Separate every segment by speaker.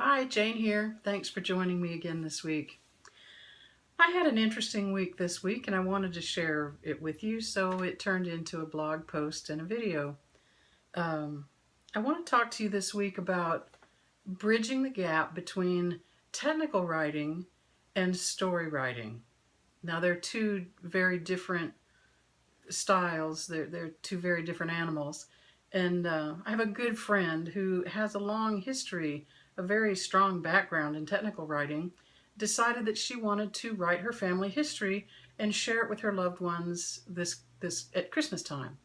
Speaker 1: Hi, Jane here. Thanks for joining me again this week. I had an interesting week this week and I wanted to share it with you, so it turned into a blog post and a video. Um, I want to talk to you this week about bridging the gap between technical writing and story writing. Now, they're two very different styles, they're two very different animals. And I have a good friend who has a long history, a very strong background in technical writing, decided that she wanted to write her family history and share it with her loved ones this at Christmas time.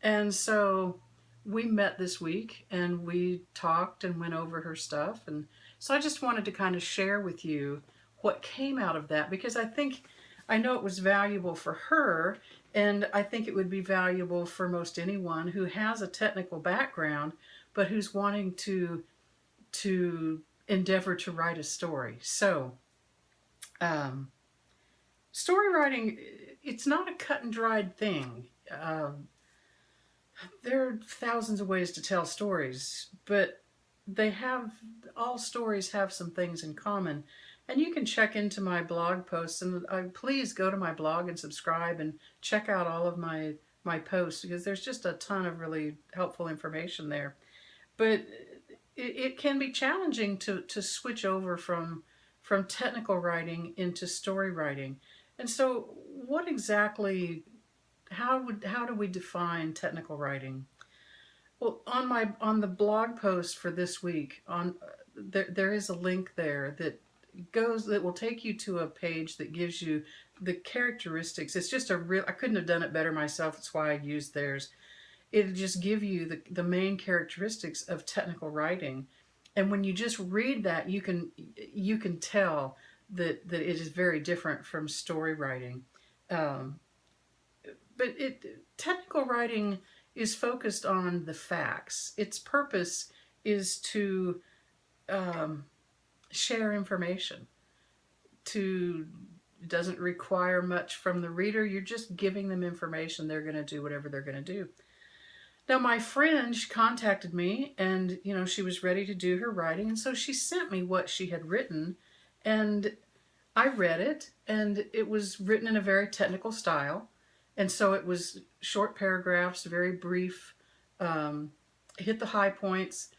Speaker 1: And so we met this week and we talked and went over her stuff. And so I just wanted to kind of share with you what came out of that, because I know it was valuable for her, and I think it would be valuable for most anyone who has a technical background but who's wanting to endeavor to write a story. So, um, story writing, it's not a cut and dried thing. There are thousands of ways to tell stories, but they have all stories have some things in common. And you can check into my blog posts, and please go to my blog and subscribe and check out all of my posts, because there's just a ton of really helpful information there. But it can be challenging to switch over from technical writing into story writing. And so what exactly how do we define technical writing? Well, on the blog post for this week, on there is a link there that will take you to a page that gives you the characteristics. It's just a real, I couldn't have done it better myself. That's why I used theirs. It'll just give you the main characteristics of technical writing. And when you just read that, you can tell that it is very different from story writing. Um, but technical writing is focused on the facts. Its purpose is to um, share information. To Doesn't require much from the reader. You're just giving them information. They're going to do whatever they're going to do. Now, my friend, she contacted me, and she was ready to do her writing, and so she sent me what she had written, and I read it, and it was written in a very technical style. And so it was short paragraphs, very brief, um, hit the high points.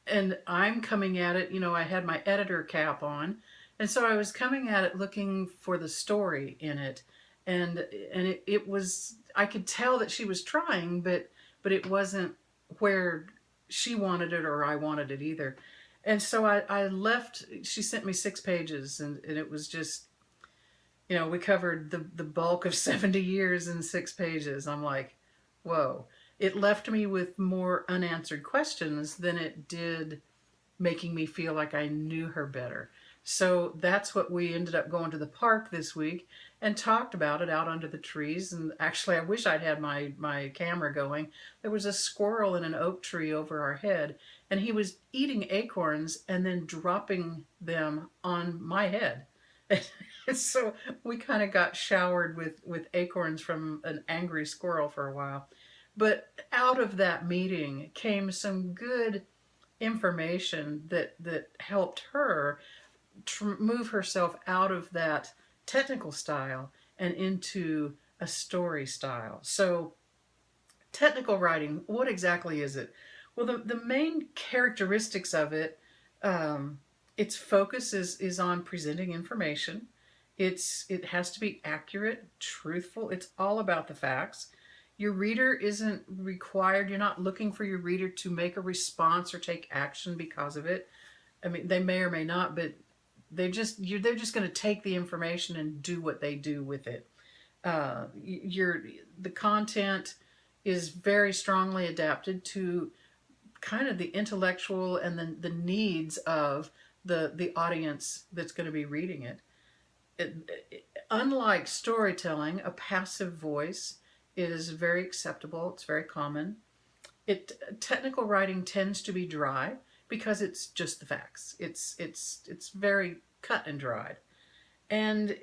Speaker 1: And I'm coming at it, I had my editor cap on. And so I was coming at it looking for the story in it. And it was, I could tell that she was trying, but it wasn't where she wanted it or I wanted it either. And so I left, she sent me 6 pages, and it was just, we covered the bulk of 70 years in 6 pages. I'm like, whoa. It left me with more unanswered questions than it did making me feel like I knew her better. So that's what we ended up going to the park this week and talked about it out under the trees. And actually, I wish I'd had my camera going. There was a squirrel in an oak tree over our head, and he was eating acorns and then dropping them on my head. So we kind of got showered with acorns from an angry squirrel for a while. But out of that meeting came some good information that helped her move herself out of that technical style and into a story style. So, technical writing, what exactly is it? Well, the main characteristics of it, its focus is on presenting information. It has to be accurate, truthful. It's all about the facts. Your reader isn't required. You're not looking for your reader to make a response or take action because of it. I mean, they may or may not, but they're just going to take the information and do what they do with it. The content is very strongly adapted to kind of the intellectual and the needs of the audience that's going to be reading it. Unlike storytelling, a passive voice is very acceptable. It's very common. Technical writing tends to be dry because it's just the facts. It's very cut and dried, and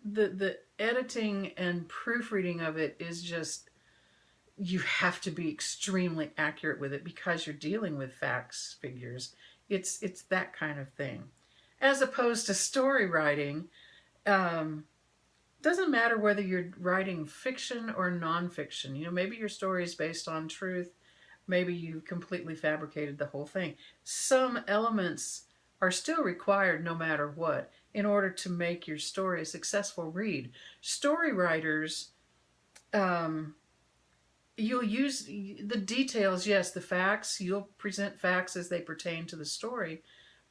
Speaker 1: the editing and proofreading of it is just, you have to be extremely accurate with it because you're dealing with facts, figures. It's that kind of thing. As opposed to story writing, um, doesn't matter whether you're writing fiction or nonfiction. You know, maybe your story is based on truth. Maybe you completely fabricated the whole thing. Some elements are still required no matter what in order to make your story a successful read. Story writers, um, you'll use the details, yes, the facts. You'll present facts as they pertain to the story,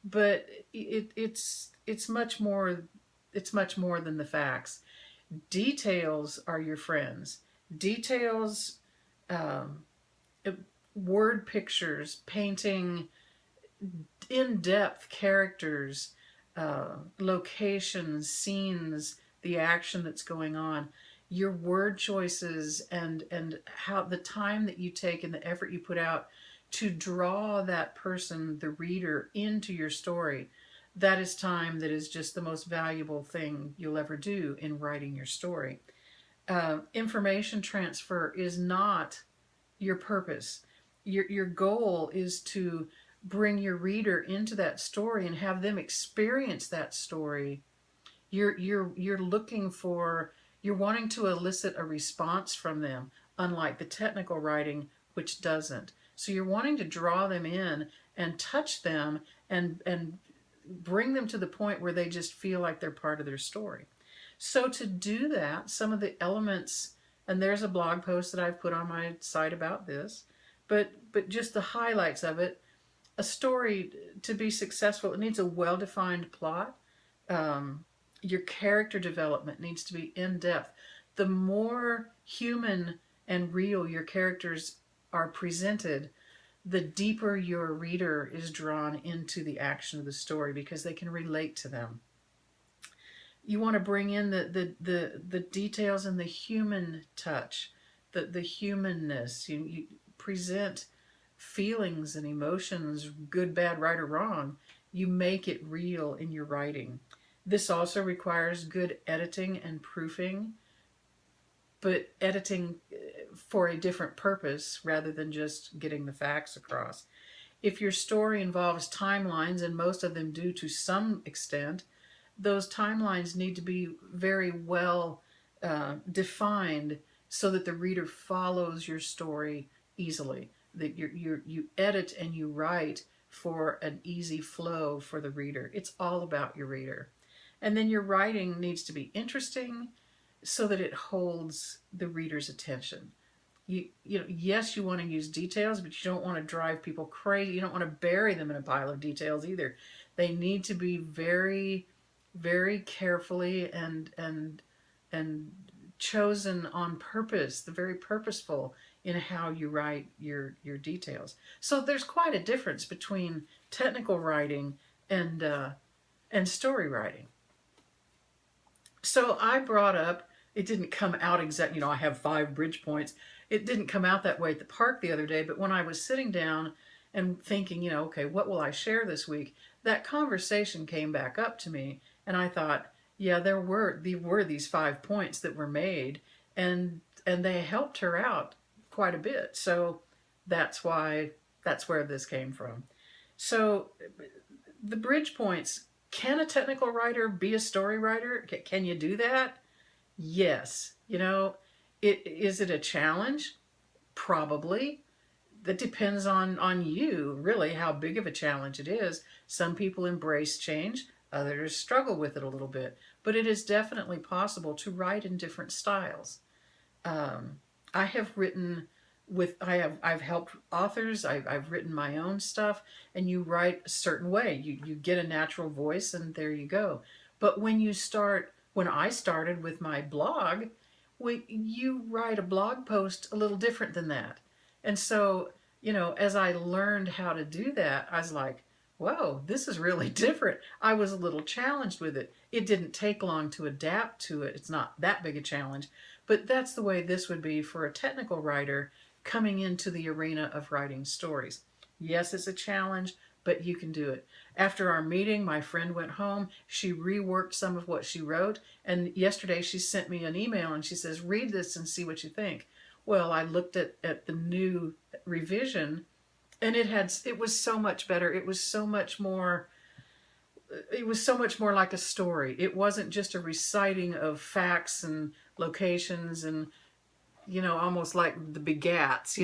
Speaker 1: but it's much more. It's much more than the facts. Details are your friends. Details, um, word pictures, painting in-depth characters, locations, scenes, the action that's going on, your word choices, and how the time that you take and the effort you put out to draw that person, the reader, into your story. That is time that is just the most valuable thing you'll ever do in writing your story. Information transfer is not your purpose. Your goal is to bring your reader into that story and have them experience that story. You're looking for, you're wanting to elicit a response from them, unlike the technical writing, which doesn't. So you're wanting to draw them in and touch them and bring them to the point where they just feel like they're part of their story. So to do that, some of the elements, and there's a blog post that I've put on my site about this, but just the highlights of it. A story, to be successful, it needs a well-defined plot. Um, your character development needs to be in depth. The more human and real your characters are presented, the deeper your reader is drawn into the action of the story because they can relate to them. You want to bring in the details and the human touch, the humanness. You present feelings and emotions, good, bad, right, or wrong. You make it real in your writing. This also requires good editing and proofing, but editing for a different purpose rather than just getting the facts across. If your story involves timelines, and most of them do to some extent, those timelines need to be very well defined so that the reader follows your story easily. That you edit and you write for an easy flow for the reader. It's all about your reader. And then your writing needs to be interesting so that it holds the reader's attention. You know, yes, you want to use details, but you don't want to drive people crazy. You don't want to bury them in a pile of details either. They need to be very, very carefully and chosen on purpose. The very purposeful in how you write your details. So there's quite a difference between technical writing and story writing. So I brought up, it didn't come out exact, you know, I have 5 bridge points. It didn't come out that way at the park the other day, but when I was sitting down and thinking, you know, okay, what will I share this week? That conversation came back up to me, and I thought, yeah, there were these 5 points that were made, and they helped her out quite a bit. So that's where this came from. So the bridge points, can a technical writer be a story writer? Can you do that? Yes. You know, is it a challenge? Probably. That depends on you, really, how big of a challenge it is. Some people embrace change, others struggle with it a little bit. But it is definitely possible to write in different styles. I have written I've helped authors. I've written my own stuff, and you write a certain way. You get a natural voice, and there you go. But when I started with my blog, you write a blog post a little different than that. And so, you know, as I learned how to do that, I was like, whoa, this is really different. I was a little challenged with it. It didn't take long to adapt to it. It's not that big a challenge. But that's the way this would be for a technical writer coming into the arena of writing stories. Yes, it's a challenge, but you can do it. After our meeting, my friend went home. She reworked some of what she wrote. And yesterday she sent me an email and she says, read this and see what you think. Well, I looked at the new revision, And it was so much better. It was so much more like a story. It wasn't just a reciting of facts and locations and, almost like the begats,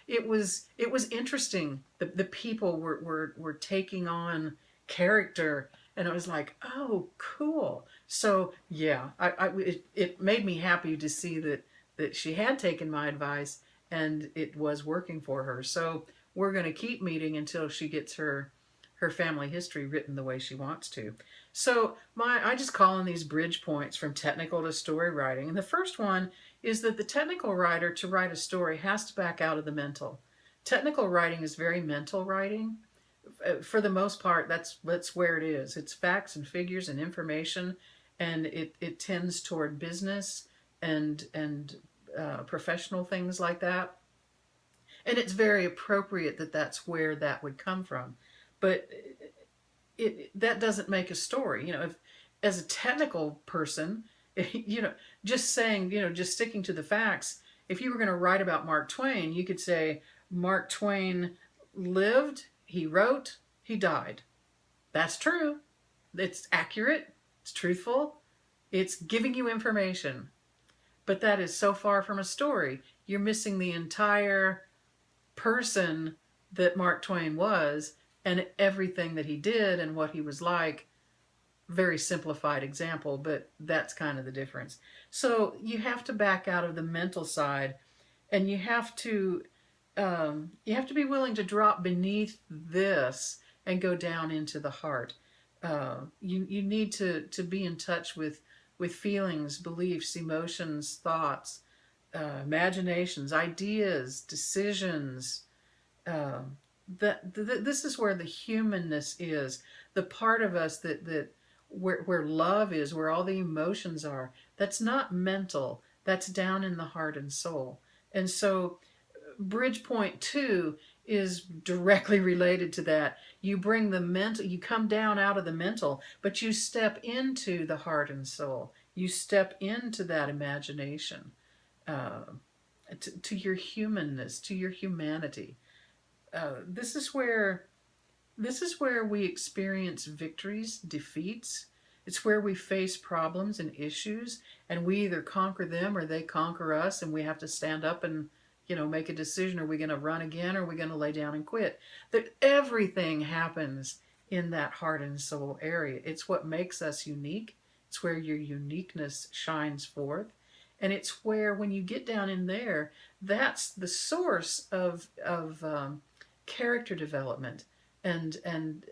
Speaker 1: it was interesting. The people were taking on character, and it was like, oh, cool. So yeah, it made me happy to see that she had taken my advice and it was working for her. So we're going to keep meeting until she gets her family history written the way she wants to. So I just call in these bridge points from technical to story writing. And the first one is that the technical writer, to write a story, has to back out of the mental. Technical writing is very mental writing. For the most part, that's where it is. It's facts and figures and information, and it tends toward business and professional things like that. And it's very appropriate that that's where that would come from. But that doesn't make a story. If as a technical person, just saying, just sticking to the facts. If you were going to write about Mark Twain, you could say Mark Twain lived, he wrote, he died. That's true. It's accurate. It's truthful. It's giving you information. But that is so far from a story. You're missing the entire person that Mark Twain was and everything that he did and what he was like. Very simplified example, but that's kind of the difference. So you have to back out of the mental side, and you have to be willing to drop beneath this and go down into the heart. You need to be in touch with feelings, beliefs, emotions, thoughts, imaginations, ideas, decisions. This is where the humanness is, the part of us that where love is, where all the emotions are. That's not mental. That's down in the heart and soul. And so, bridge point 2 is directly related to that. You bring the mental, you come down out of the mental, but you step into the heart and soul. You step into that imagination, uh, to your humanness, to your humanity. This is where we experience victories, defeats. It's where we face problems and issues, and we either conquer them or they conquer us, and we have to stand up and make a decision. Are we going to run again, or are we going to lay down and quit? That everything happens in that heart and soul area. It's what makes us unique. It's where your uniqueness shines forth. And it's where, when you get down in there, that's the source of character development and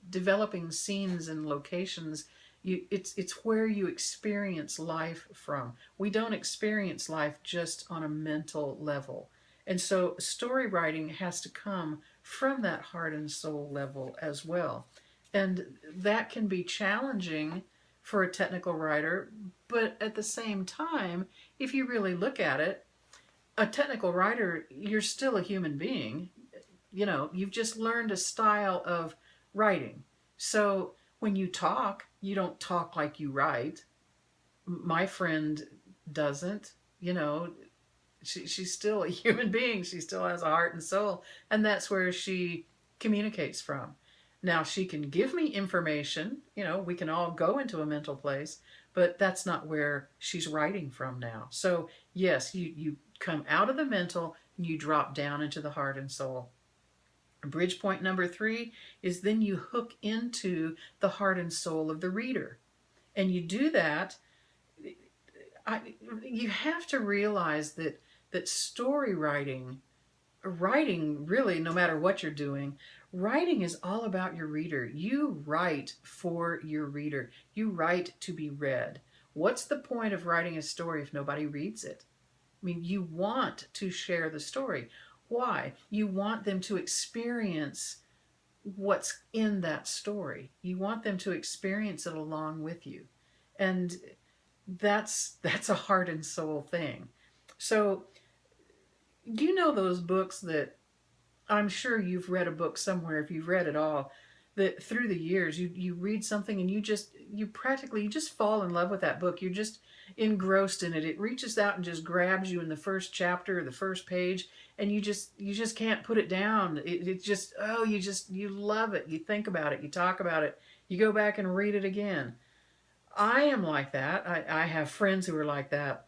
Speaker 1: developing scenes and locations. It's where you experience life from. We don't experience life just on a mental level. And so story writing has to come from that heart and soul level as well. And that can be challenging for a technical writer, but at the same time, if you really look at it, a technical writer, you're still a human being. You've just learned a style of writing. So when you talk, you don't talk like you write. My friend doesn't. She's still a human being. She still has a heart and soul, and that's where she communicates from. Now, she can give me information. We can all go into a mental place, but that's not where she's writing from now. So yes, you come out of the mental and you drop down into the heart and soul. Bridge point number 3 is then you hook into the heart and soul of the reader. And you do that, you have to realize that story writing really, no matter what you're doing, writing is all about your reader. You write for your reader. You write to be read. What's the point of writing a story if nobody reads it? I mean, you want to share the story. Why? You want them to experience what's in that story. You want them to experience it along with you. And that's a heart and soul thing. So, do you know those books that, I'm sure you've read a book somewhere, if you've read it all, that through the years you read something and you just fall in love with that book. You're just engrossed in it. It reaches out and just grabs you in the first chapter or the first page, and you just can't put it down. It just, oh, you love it. You think about it, you talk about it, you go back and read it again. I am like that. I have friends who are like that.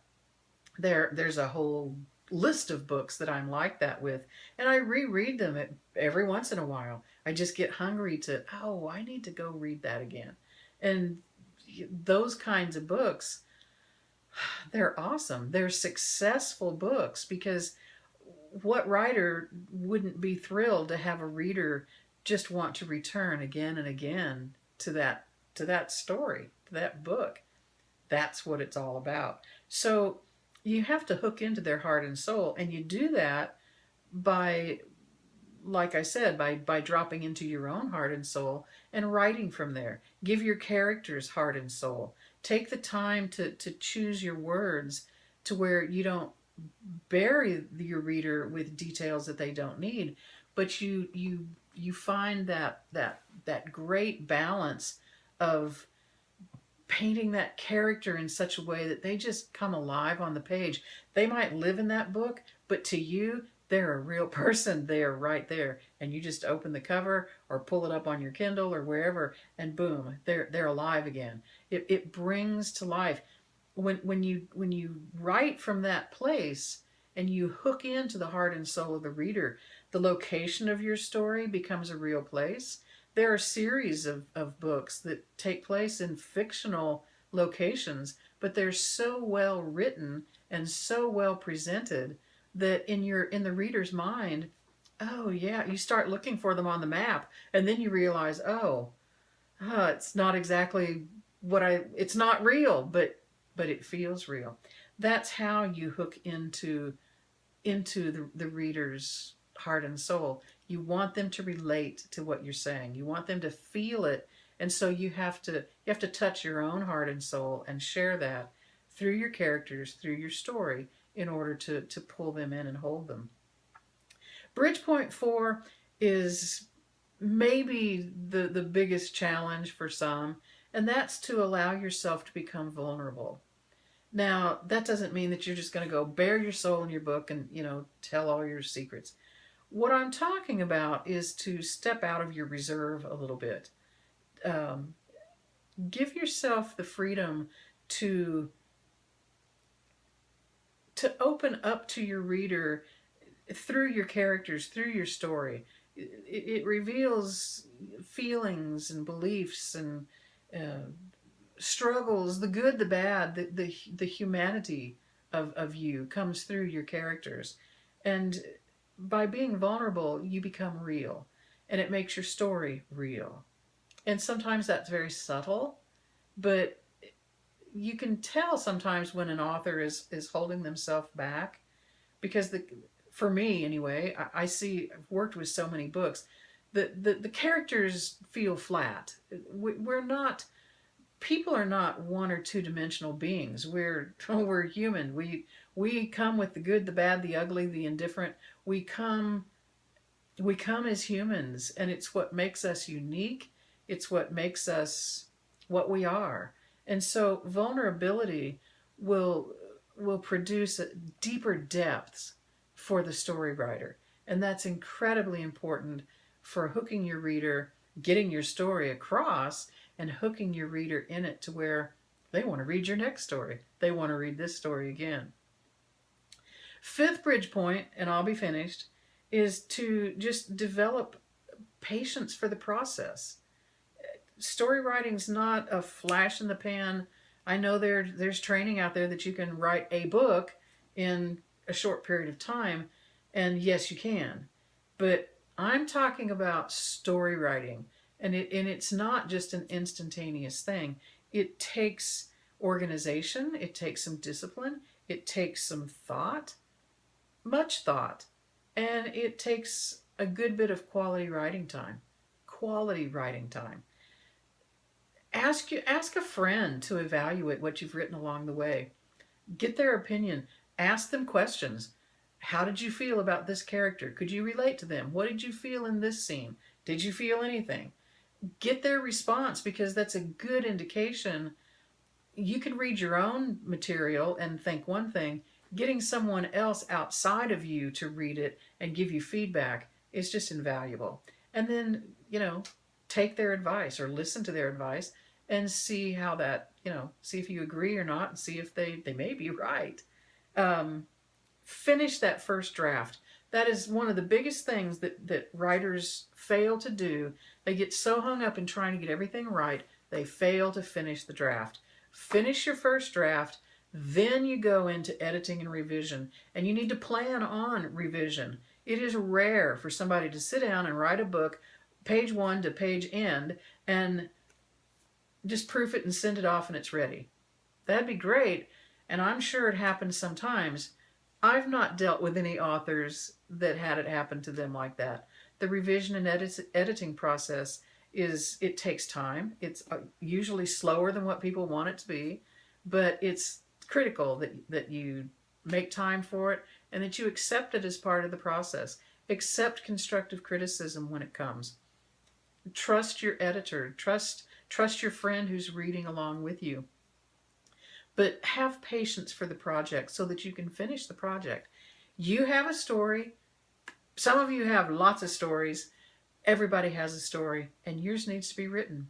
Speaker 1: There's a whole list of books that I'm like that with, and I reread them every once in a while. I just get hungry to, oh, I need to go read that again. And those kinds of books, they're awesome. They're successful books because what writer wouldn't be thrilled to have a reader just want to return again and again to that story, to that book? That's what it's all about. So you have to hook into their heart and soul, and you do that by, like I said, by dropping into your own heart and soul and writing from there. Give your characters heart and soul. Take the time to choose your words to where you don't bury your reader with details that they don't need, but you find that great balance of painting that character in such a way that they just come alive on the page. They might live in that book, but to you, they're a real person. They are right there. And you just open the cover or pull it up on your Kindle or wherever, and boom, they're alive again. It brings to life. When you write from that place and you hook into the heart and soul of the reader, the location of your story becomes a real place. There are series of books that take place in fictional locations, but they're so well written and so well presented that in the reader's mind, oh yeah, you start looking for them on the map, and then you realize, oh, it's not exactly it's not real, but it feels real. That's how you hook into the reader's heart and soul. You want them to relate to what you're saying. You want them to feel it. And so you have to touch your own heart and soul and share that through your characters, through your story, in order to pull them in and hold them. Bridge point 4 is maybe the biggest challenge for some, and that's to allow yourself to become vulnerable. Now, that doesn't mean that you're just going to go bare your soul in your book and, tell all your secrets. What I'm talking about is to step out of your reserve a little bit. Um, Give yourself the freedom to open up to your reader through your characters, through your story. It reveals feelings and beliefs and uh, struggles, the good, the bad, the humanity of you comes through your characters. And by being vulnerable, you become real. And it makes your story real. And sometimes that's very subtle, but you can tell sometimes when an author is holding themselves back, because for me anyway, I see, I've worked with so many books, the characters feel flat. We're not, people are not one or two dimensional beings. We're human. We come with the good, the bad, the ugly, the indifferent. We come as humans, and it's what makes us unique. It's what makes us what we are. And so vulnerability will will produce deeper depths for the story writer. And that's incredibly important for hooking your reader, getting your story across, and hooking your reader in it to where they want to read your next story. They want to read this story again. Fifth bridge point, and I'll be finished, is to just develop patience for the process. Story writing's not a flash in the pan. I know there's training out there that you can write a book in a short period of time, and yes, you can. But I'm talking about story writing, and it's not just an instantaneous thing. It takes organization, it takes some discipline, it takes some thought, much thought, and it takes a good bit of quality writing time. Quality writing time. Ask a friend to evaluate what you've written along the way. Get their opinion. Ask them questions. How did you feel about this character? Could you relate to them? What did you feel in this scene? Did you feel anything? get their response, because that's a good indication. You can read your own material and think one thing. Getting someone else outside of you to read it and give you feedback is just invaluable. And then, take their advice or listen to their advice and see how that, see if you agree or not, and see if they may be right. Um, Finish that first draft. That is one of the biggest things that writers fail to do. They get so hung up in trying to get everything right, they fail to finish the draft. Finish your first draft, then you go into editing and revision. And you need to plan on revision. It is rare for somebody to sit down and write a book, page one to page end, and just proof it and send it off and it's ready. That'd be great, and I'm sure it happens sometimes. I've not dealt with any authors that had it happen to them like that. The revision and editing process it takes time. It's usually slower than what people want it to be, but it's critical that you make time for it and that you accept it as part of the process. Accept constructive criticism when it comes. Trust your editor. Trust your friend who's reading along with you. But have patience for the project so that you can finish the project. You have a story. Some of you have lots of stories. Everybody has a story, and yours needs to be written.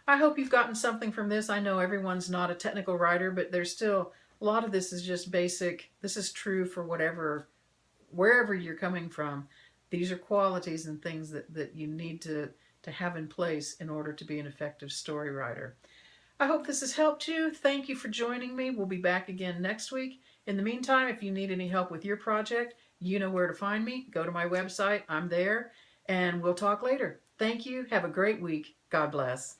Speaker 1: I hope you've gotten something from this. I know everyone's not a technical writer, but there's still a lot of this is just basic. This is true for wherever you're coming from. These are qualities and things that you need to have in place in order to be an effective story writer. I hope this has helped you. Thank you for joining me. We'll be back again next week. In the meantime, if you need any help with your project, you know where to find me. Go to my website. I'm there. And we'll talk later. Thank you. Have a great week. God bless.